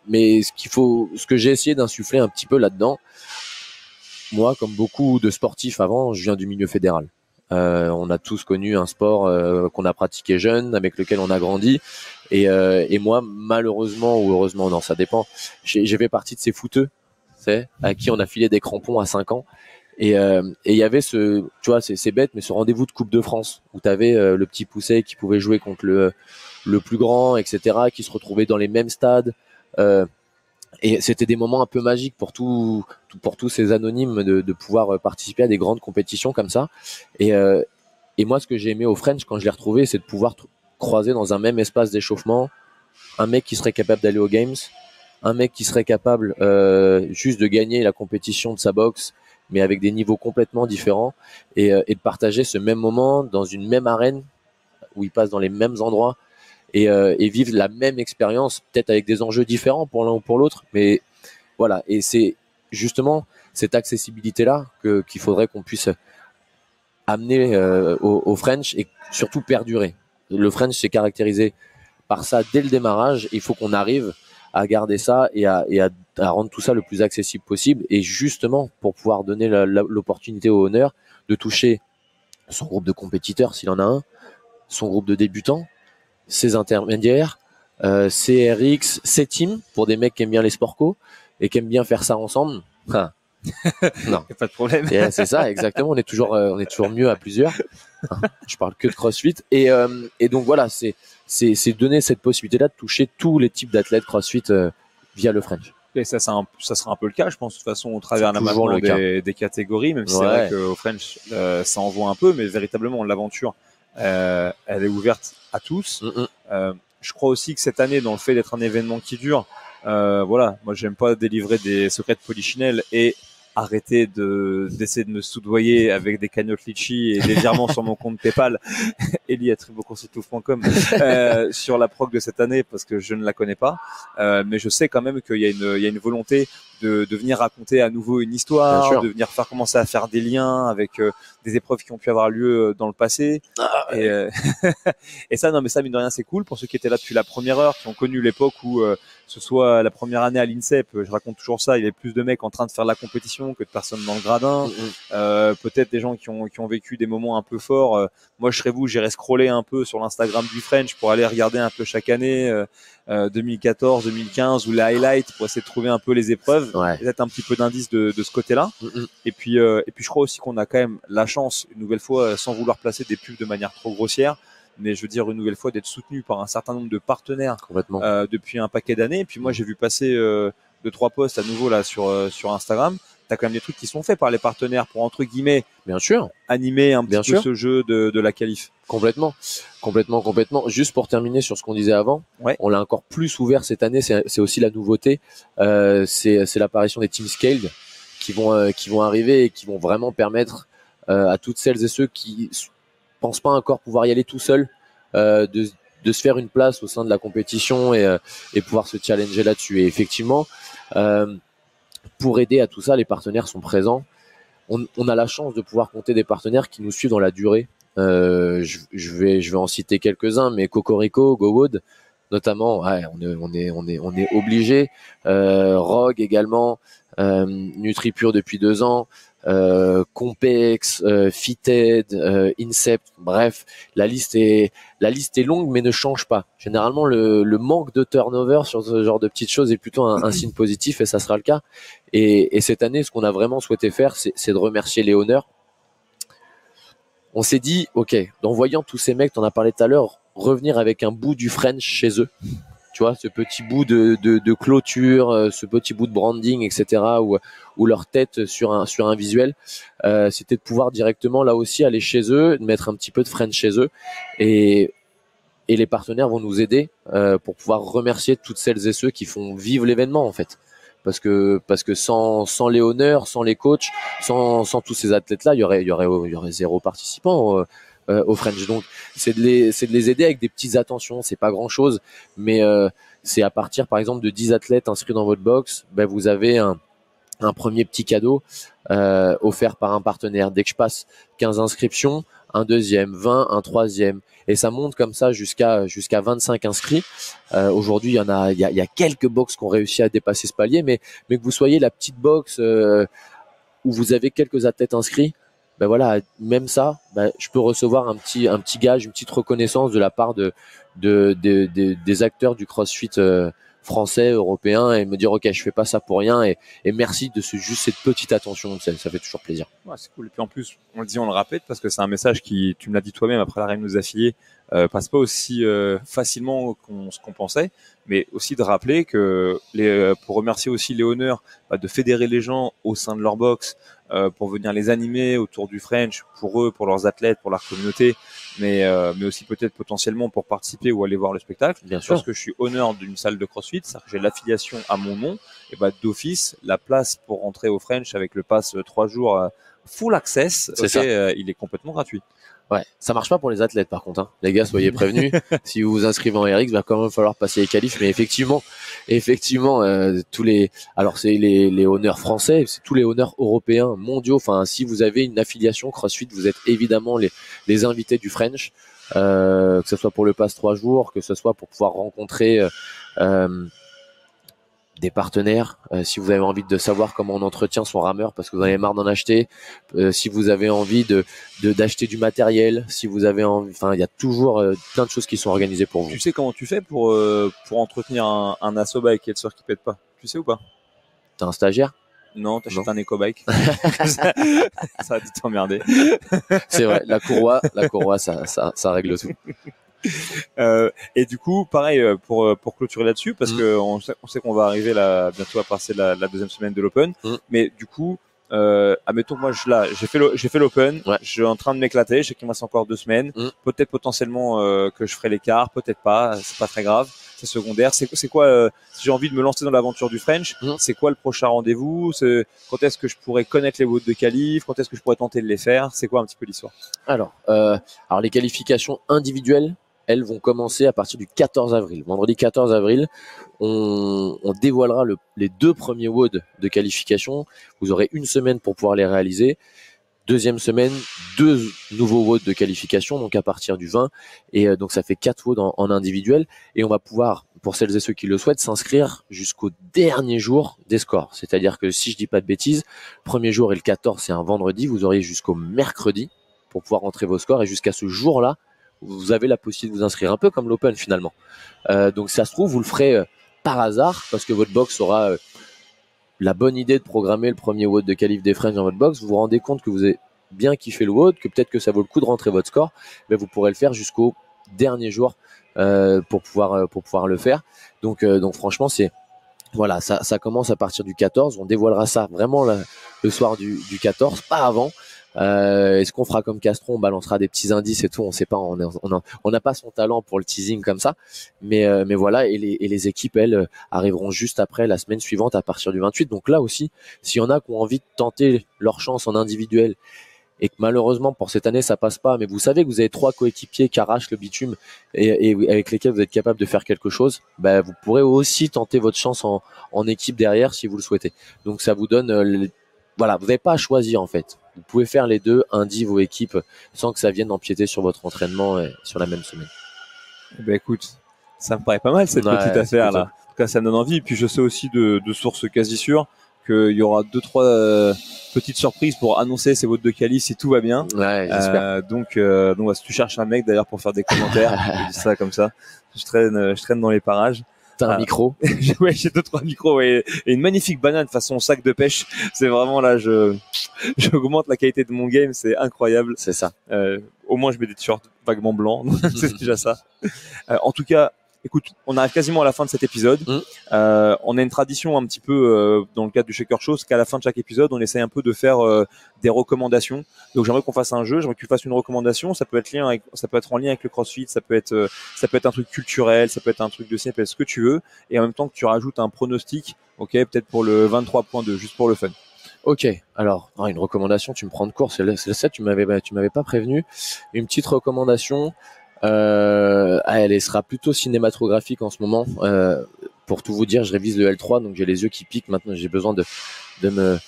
ce que j'ai essayé d'insuffler un petit peu là-dedans, moi comme beaucoup de sportifs avant, je viens du milieu fédéral. On a tous connu un sport qu'on a pratiqué jeune, avec lequel on a grandi. Et moi, malheureusement ou heureusement, non, ça dépend. J'ai fait partie de ces footeux, à qui on a filé des crampons à 5 ans. Et il y avait tu vois, c'est bête, mais ce rendez-vous de Coupe de France où tu avais le petit Pousset qui pouvait jouer contre le plus grand, etc., qui se retrouvait dans les mêmes stades. Et c'était des moments un peu magiques pour tous ces anonymes de pouvoir participer à des grandes compétitions comme ça. Et moi, ce que j'ai aimé au French quand je l'ai retrouvé, c'est de pouvoir croiser dans un même espace d'échauffement un mec qui serait capable d'aller aux Games, un mec qui serait capable juste de gagner la compétition de sa boxe, mais avec des niveaux complètement différents, et de partager ce même moment dans une même arène où ils passent dans les mêmes endroits et vivent la même expérience, peut-être avec des enjeux différents pour l'un ou pour l'autre, mais Voilà, et c'est justement cette accessibilité-là qu'il faudrait qu'on puisse amener au French et surtout perdurer. Le French s'est caractérisé par ça dès le démarrage. Il faut qu'on arrive à garder ça et à rendre tout ça le plus accessible possible, et justement pour pouvoir donner l'opportunité au honneur de toucher son groupe de compétiteurs s'il en a un, son groupe de débutants, ses intermédiaires, ses RX, ses teams pour des mecs qui aiment bien les sport co et qui aiment bien faire ça ensemble. Enfin, non, y a pas de problème. C'est ça, exactement. On est toujours mieux à plusieurs. Je parle que de CrossFit et donc voilà, c'est donner cette possibilité-là de toucher tous les types d'athlètes CrossFit via le French. Et ça sera un peu le cas, je pense, de toute façon, au travers maintenant des catégories, même si c'est vrai qu'au French, ça envoie un peu, mais véritablement, l'aventure, elle est ouverte à tous. Je crois aussi que cette année, dans le fait d'être un événement qui dure, voilà, moi, j'aime pas délivrer des secrets de polichinelle et arrêter d'essayer de me soudoyer avec des cagnottes litchi et des virements sur mon compte PayPal, eli@tribocoursetouff.com, sur la prog de cette année, parce que je ne la connais pas, mais je sais quand même qu'il y a une volonté de venir raconter à nouveau une histoire, de venir commencer à faire des liens avec des épreuves qui ont pu avoir lieu dans le passé. Et ça, non, mais ça, mine de rien, c'est cool pour ceux qui étaient là depuis la première heure, qui ont connu l'époque où ce soit la première année à l'INSEP, je raconte toujours ça, il y avait plus de mecs en train de faire de la compétition que de personnes dans le gradin. Peut-être des gens qui ont vécu des moments un peu forts. Moi, je serais vous, j'irais scroller un peu sur l'Instagram du French pour aller regarder un peu chaque année 2014, 2015 ou les highlights pour essayer de trouver un peu les épreuves, peut-être un petit peu d'indices de ce côté-là. Et puis je crois aussi qu'on a quand même la chance, une nouvelle fois, sans vouloir placer des pubs de manière trop grossière, mais je veux dire une nouvelle fois d'être soutenu par un certain nombre de partenaires depuis un paquet d'années. Et puis moi, j'ai vu passer 2-3 posts à nouveau là sur Instagram. T'as quand même des trucs qui sont faits par les partenaires pour, entre guillemets, bien sûr, animer un petit peu ce jeu de la qualif. Complètement. Juste pour terminer sur ce qu'on disait avant, on l'a encore plus ouvert cette année. C'est aussi la nouveauté. C'est l'apparition des Team Scaled qui vont arriver et qui vont vraiment permettre à toutes celles et ceux qui pensent pas encore pouvoir y aller tout seuls de se faire une place au sein de la compétition et pouvoir se challenger là-dessus. Et effectivement, pour aider à tout ça, les partenaires sont présents. On a la chance de pouvoir compter des partenaires qui nous suivent dans la durée. Je vais en citer quelques-uns, mais Cocorico, GoWood, notamment, on est obligé. Rogue également, NutriPure depuis 2 ans, Compex, Fitted, Incept, bref, la liste est longue mais ne change pas. Généralement, le manque de turnover sur ce genre de petites choses est plutôt un signe positif, et ça sera le cas. Et cette année, ce qu'on a vraiment souhaité faire, c'est de remercier les honneurs. On s'est dit, ok, en voyant tous ces mecs, t'en as parlé tout à l'heure, revenir avec un bout du French chez eux. Tu vois, ce petit bout de clôture, ce petit bout de branding, etc., ou leur tête sur un visuel, c'était de pouvoir directement là aussi aller chez eux, de mettre un petit peu de French chez eux, et les partenaires vont nous aider pour pouvoir remercier toutes celles et ceux qui font vivre l'événement en fait. Parce que sans les honneurs, sans les coachs, sans tous ces athlètes-là, il y aurait 0 participant au French. Donc c'est de les aider avec des petites attentions. C'est pas grand-chose, mais c'est à partir par exemple de 10 athlètes inscrits dans votre box, vous avez un premier petit cadeau offert par un partenaire. Dès que je passe 15 inscriptions, un deuxième, 20, un troisième, et ça monte comme ça jusqu'à 25 inscrits. Aujourd'hui, il y a quelques box qui ont réussi à dépasser ce palier, mais que vous soyez la petite box où vous avez quelques athlètes inscrits, voilà, même ça, je peux recevoir un petit gage, une petite reconnaissance de la part des acteurs du CrossFit français, européen, et me dire ok, je fais pas ça pour rien, et merci de juste cette petite attention, ça fait toujours plaisir. Ouais, c'est cool. Et puis en plus, on le dit, on le répète, parce que c'est un message qui, tu me l'as dit toi-même après l'arrêt de nos affiliés, passe pas aussi facilement qu'on pensait, mais aussi de rappeler que pour remercier aussi les honneurs, de fédérer les gens au sein de leur box, pour venir les animer autour du French, pour eux, pour leurs athlètes, pour leur communauté, mais aussi peut-être potentiellement pour participer ou aller voir le spectacle. Bien sûr. Parce que je suis honneur d'une salle de CrossFit, c'est-à-dire que j'ai l'affiliation à mon nom, et d'office, la place pour rentrer au French avec le pass 3 jours full access, il est complètement gratuit. Ouais, ça marche pas pour les athlètes par contre, hein. Les gars, soyez prévenus. Si vous vous inscrivez en RX, va quand même falloir passer les qualifs. Mais effectivement, tous les, alors c'est les honneurs français, c'est tous les honneurs européens, mondiaux. Enfin, si vous avez une affiliation CrossFit, vous êtes évidemment les invités du French, que ce soit pour le pass 3 jours, que ce soit pour pouvoir rencontrer des partenaires, si vous avez envie de savoir comment on entretient son rameur parce que vous en avez marre d'en acheter, si vous avez envie d'acheter du matériel, si vous avez envie, enfin il y a toujours plein de choses qui sont organisées pour vous. Tu sais comment tu fais pour entretenir un assaut bike et être sûr qu'il pète pas? Tu sais ou pas? T'es un stagiaire? Non, t'achètes un éco-bike. Ça va t'emmerder. C'est vrai, la courroie, ça règle tout. Et du coup, pareil pour clôturer là-dessus, parce que on sait qu'on va arriver là bientôt à passer la deuxième semaine de l'Open, mais du coup, admettons que moi j'ai fait l'Open, ouais. je suis en train de m'éclater, je sais qu'il me reste encore 2 semaines, peut-être potentiellement que je ferai l'écart, peut-être pas, c'est pas très grave, c'est secondaire. C'est quoi si j'ai envie de me lancer dans l'aventure du French, c'est quoi le prochain rendez-vous? Quand est-ce que je pourrais connaître les votes de qualif? Quand est-ce que je pourrais tenter de les faire? C'est quoi un petit peu l'histoire? Alors les qualifications individuelles, elles vont commencer à partir du 14 avril. Vendredi 14 avril, on dévoilera les 2 premiers WOD de qualification. Vous aurez une semaine pour pouvoir les réaliser. Deuxième semaine, 2 nouveaux WOD de qualification, donc à partir du 20. Et donc ça fait 4 WOD en individuel. Et on va pouvoir, pour celles et ceux qui le souhaitent, s'inscrire jusqu'au dernier jour des scores. C'est-à-dire que si je dis pas de bêtises, le premier jour et le 14, c'est un vendredi. Vous auriez jusqu'au mercredi pour pouvoir rentrer vos scores. Et jusqu'à ce jour-là, vous avez la possibilité de vous inscrire, un peu comme l'Open finalement. Donc ça se trouve, vous le ferez par hasard parce que votre box aura la bonne idée de programmer le premier WOD de qualif des French dans votre box. Vous vous rendez compte que vous avez bien kiffé le WOD, que peut-être que ça vaut le coup de rentrer votre score, mais vous pourrez le faire jusqu'au dernier jour pour pouvoir le faire. Donc franchement, voilà, ça commence à partir du 14. On dévoilera ça vraiment le soir du 14, pas avant. Est-ce qu'on fera comme Castron, on balancera des petits indices et tout, on sait pas, on n'a pas son talent pour le teasing comme ça, mais voilà, et les équipes elles arriveront juste après la semaine suivante à partir du 28. Donc là aussi, s'il y en a qui ont envie de tenter leur chance en individuel et que malheureusement pour cette année ça passe pas, mais vous savez que vous avez 3 coéquipiers qui arrachent le bitume et avec lesquels vous êtes capable de faire quelque chose, vous pourrez aussi tenter votre chance en équipe derrière si vous le souhaitez. Donc ça vous donne voilà, vous n'avez pas à choisir en fait. Vous pouvez faire les deux, indiv ou équipe, sans que ça vienne empiéter sur votre entraînement sur la même semaine. Écoute, ça me paraît pas mal cette petite affaire là. En tout cas, ça me donne envie. Et puis je sais aussi de sources quasi sûres qu'il y aura 2-3 petites surprises pour annoncer ces votes de qualif si tout va bien. Ouais, j'espère. Donc si tu cherches un mec d'ailleurs pour faire des commentaires, je dis ça comme ça. Je traîne dans les parages. T'as un micro? Ouais, j'ai 2-3 micros et une magnifique banane façon sac de pêche. C'est vraiment là, j'augmente la qualité de mon game, c'est incroyable. C'est ça. Au moins, je mets des t-shirts vaguement blancs, c'est déjà ça. En tout cas, écoute, on arrive quasiment à la fin de cet épisode. On a une tradition un petit peu dans le cadre du Shaker Show, c'est qu'à la fin de chaque épisode, on essaie un peu de faire des recommandations. Donc j'aimerais qu'on fasse un jeu, j'aimerais que tu fasses une recommandation. Ça peut être en lien avec le CrossFit, ça peut être un truc culturel, ça peut être un truc de cinéma, ce que tu veux, et en même temps que tu rajoutes un pronostic, ok, peut-être pour le 23.2, juste pour le fun. Ok, alors une recommandation, tu me prends de court, c'est ça, tu m'avais pas prévenu. Une petite recommandation. Elle sera plutôt cinématographique en ce moment. Pour tout vous dire, je révise le L3, donc j'ai les yeux qui piquent. Maintenant, j'ai besoin de me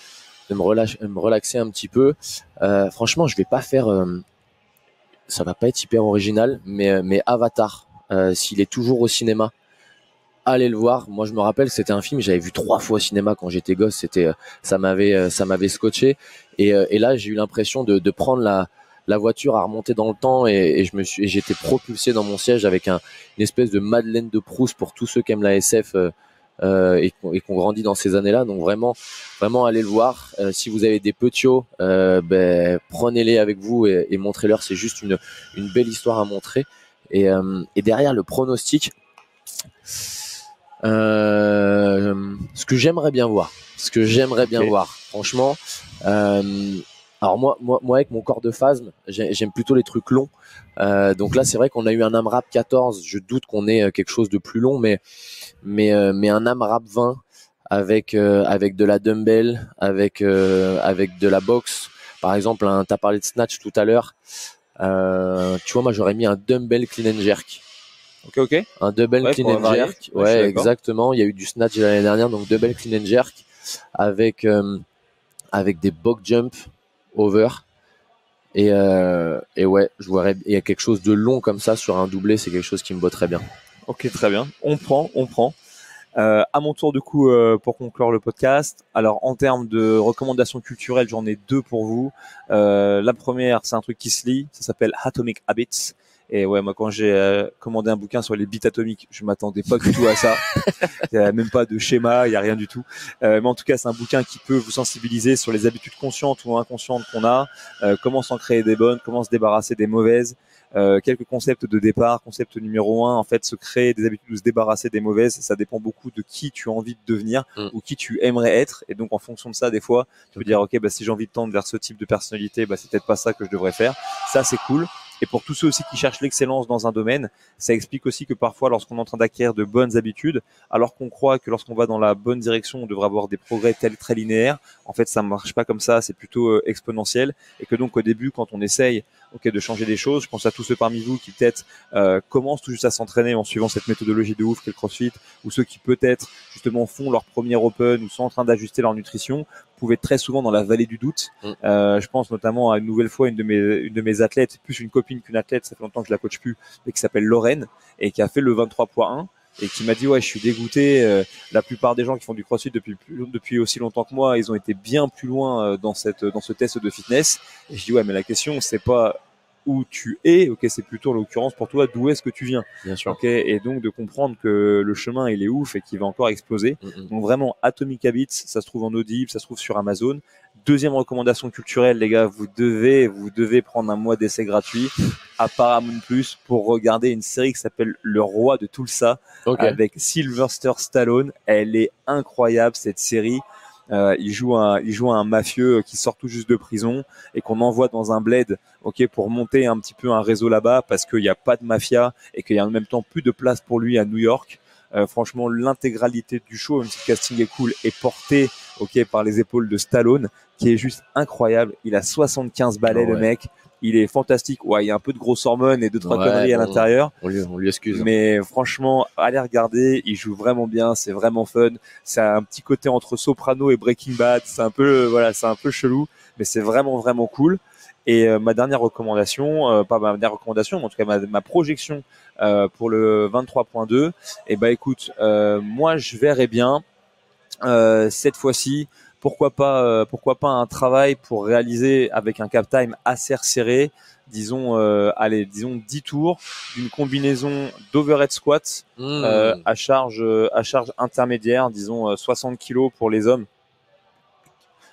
relaxer un petit peu. Franchement, je vais pas faire. Ça va pas être hyper original, mais Avatar, s'il est toujours au cinéma, allez le voir. Moi, je me rappelle, c'était un film que j'avais vu 3 fois au cinéma quand j'étais gosse. Ça m'avait scotché. Et là, j'ai eu l'impression de prendre la voiture à remonter dans le temps et j'étais propulsé dans mon siège avec une espèce de Madeleine de Proust pour tous ceux qui aiment la SF et qu'on grandit dans ces années-là. Donc vraiment allez le voir. Si vous avez des petiots, prenez-les avec vous et montrez-leur. C'est juste une belle histoire à montrer. Et derrière le pronostic, ce que j'aimerais bien voir, franchement. Alors moi avec mon corps de phasme, j'aime plutôt les trucs longs. Donc là, c'est vrai qu'on a eu un AMRAP 14. Je doute qu'on ait quelque chose de plus long, mais un AMRAP 20 avec de la dumbbell, avec de la boxe. Par exemple, t'as parlé de snatch tout à l'heure. Tu vois, moi j'aurais mis un dumbbell clean and jerk. Ok. Un double Ouais, clean pour and varier. jerk. Ouais, je suis Ouais, d'accord. exactement. Il y a eu du snatch l'année dernière, donc double clean and jerk avec avec des box jump over. Et ouais, je voudrais, il y a quelque chose de long comme ça sur un doublé, c'est quelque chose qui me botterait bien. Ok, très bien. On prend. À mon tour, du coup, pour conclure le podcast. Alors, en termes de recommandations culturelles, j'en ai deux pour vous. La première, c'est un truc qui se lit. Ça s'appelle Atomic Habits. Et ouais, moi, quand j'ai commandé un bouquin sur les bits atomiques, je m'attendais pas du tout à ça. Il y a même pas de schéma, il y a rien du tout. Mais en tout cas, c'est un bouquin qui peut vous sensibiliser sur les habitudes conscientes ou inconscientes qu'on a, comment s'en créer des bonnes, comment se débarrasser des mauvaises. Quelques concepts de départ. Concept numéro 1, en fait, se créer des habitudes ou se débarrasser des mauvaises, ça dépend beaucoup de qui tu as envie de devenir ou qui tu aimerais être. Et donc, en fonction de ça, des fois, tu peux dire, ok, bah, si j'ai envie de tendre vers ce type de personnalité, bah, c'est peut-être pas ça que je devrais faire. Ça, c'est cool. Et pour tous ceux aussi qui cherchent l'excellence dans un domaine, ça explique aussi que parfois, lorsqu'on est en train d'acquérir de bonnes habitudes, alors qu'on croit que lorsqu'on va dans la bonne direction, on devrait avoir des progrès très linéaires, en fait, ça marche pas comme ça, c'est plutôt exponentiel. Et que donc, au début, quand on essaye de changer des choses, je pense à tous ceux parmi vous qui peut-être commencent tout juste à s'entraîner en suivant cette méthodologie de ouf qu'est le CrossFit, ou ceux qui peut-être justement font leur premier open ou sont en train d'ajuster leur nutrition, vous pouvez être très souvent dans la vallée du doute. Je pense notamment à une nouvelle fois une de mes athlètes, plus une copine qu'une athlète, ça fait longtemps que je la coach plus, mais qui s'appelle Lorraine et qui a fait le 23.1 et qui m'a dit ouais, je suis dégoûté, la plupart des gens qui font du CrossFit depuis aussi longtemps que moi, ils ont été bien plus loin dans ce test de fitness. Et je dis ouais, mais la question c'est pas où tu es, ok, c'est plutôt en l'occurrence pour toi d'où est-ce que tu viens. Bien sûr. Ok, et donc de comprendre que le chemin il est ouf et qu'il va encore exploser. Donc vraiment Atomic Habits, ça se trouve en Audible, ça se trouve sur Amazon. Deuxième recommandation culturelle, les gars, vous devez prendre un mois d'essai gratuit à Paramount Plus pour regarder une série qui s'appelle Le Roi de Tulsa avec Sylvester Stallone. Elle est incroyable cette série. Il joue un mafieux qui sort tout juste de prison et qu'on envoie dans un bled, ok, pour monter un petit peu un réseau là-bas parce qu'il n'y a pas de mafia et qu'il y a en même temps plus de place pour lui à New York. Franchement, l'intégralité du show, même si le casting est cool, est portée, ok, par les épaules de Stallone, qui est juste incroyable. Il a 75 balais, le mec. Il est fantastique. Ouais, il y a un peu de grosses hormones et deux, trois conneries à l'intérieur. On lui excuse. Mais franchement, allez regarder. Il joue vraiment bien. C'est vraiment fun. C'est un petit côté entre Soprano et Breaking Bad. C'est un peu, c'est un peu chelou, mais c'est vraiment, vraiment cool. Et ma dernière recommandation, pas ma dernière recommandation, mais en tout cas ma projection pour le 23.2, et bah écoute, moi je verrais bien cette fois-ci, pourquoi pas un travail pour réaliser avec un cap time assez resserré, disons 10 tours d'une combinaison d'overhead squat à charge intermédiaire, disons 60 kilos pour les hommes.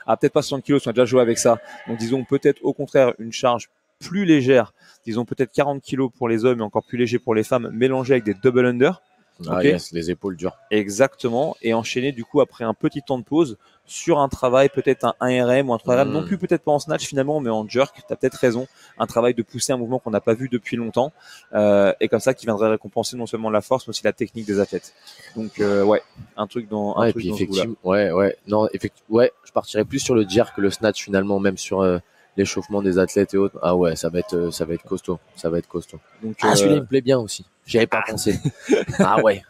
Ah, peut-être pas 60 kilos, on a déjà joué avec ça. Donc disons peut-être au contraire une charge plus légère, disons peut-être 40 kilos pour les hommes et encore plus léger pour les femmes, mélangé avec des double under. Ah yes, les épaules dures. Exactement, et enchaîner du coup après un petit temps de pause sur un travail, peut-être un 1RM ou un 3RM, non plus peut-être pas en snatch finalement, mais en jerk, tu as peut-être raison, un travail de pousser un mouvement qu'on n'a pas vu depuis longtemps, et comme ça qui viendrait récompenser non seulement la force mais aussi la technique des athlètes. Donc ouais, un truc dans un truc dans effectivement, je partirais plus sur le jerk que le snatch finalement, même sur l'échauffement des athlètes et autres. Ah ouais, ça va être costaud, Donc, celui-là il me plaît bien aussi. J'y avais pas pensé. Ah ouais.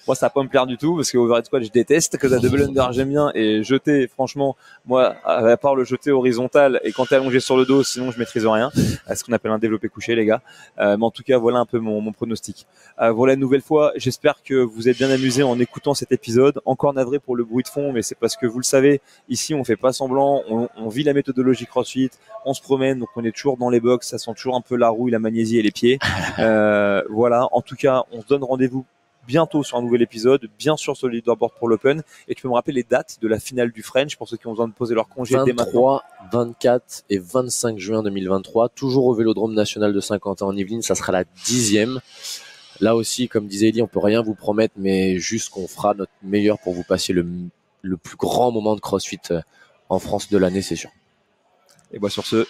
Moi, ça va pas me plaire du tout parce que overhead squat, je déteste. Que la double under, j'aime bien. Et jeter, franchement, moi, à part le jeter horizontal et quand t'es allongé sur le dos, sinon je maîtrise rien. C'est ce qu'on appelle un développé couché, les gars. Mais en tout cas, voilà un peu mon pronostic. Voilà une nouvelle fois. J'espère que vous êtes bien amusés en écoutant cet épisode. Encore navré pour le bruit de fond, mais c'est parce que vous le savez, ici, on fait pas semblant. On vit la méthodologie CrossFit. On se promène, donc on est toujours dans les box. Ça sent toujours un peu la rouille, la magnésie et les pieds. Voilà. En tout cas, on se donne rendez-vous bientôt sur un nouvel épisode, bien sûr sur le leaderboard pour l'Open. Et tu peux me rappeler les dates de la finale du French pour ceux qui ont besoin de poser leur congé dès maintenant. 23, 24 et 25 juin 2023, toujours au Vélodrome National de Saint-Quentin en Yvelines, ça sera la 10e. Là aussi, comme disait Eli, on peut rien vous promettre, mais juste qu'on fera notre meilleur pour vous passer le plus grand moment de CrossFit en France de l'année, c'est sûr. Et bah sur ce,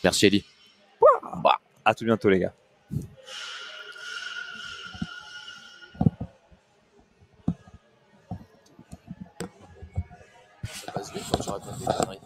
merci Eli. Bah, à tout bientôt les gars. Ça passe vite quand tu racontes des conneries.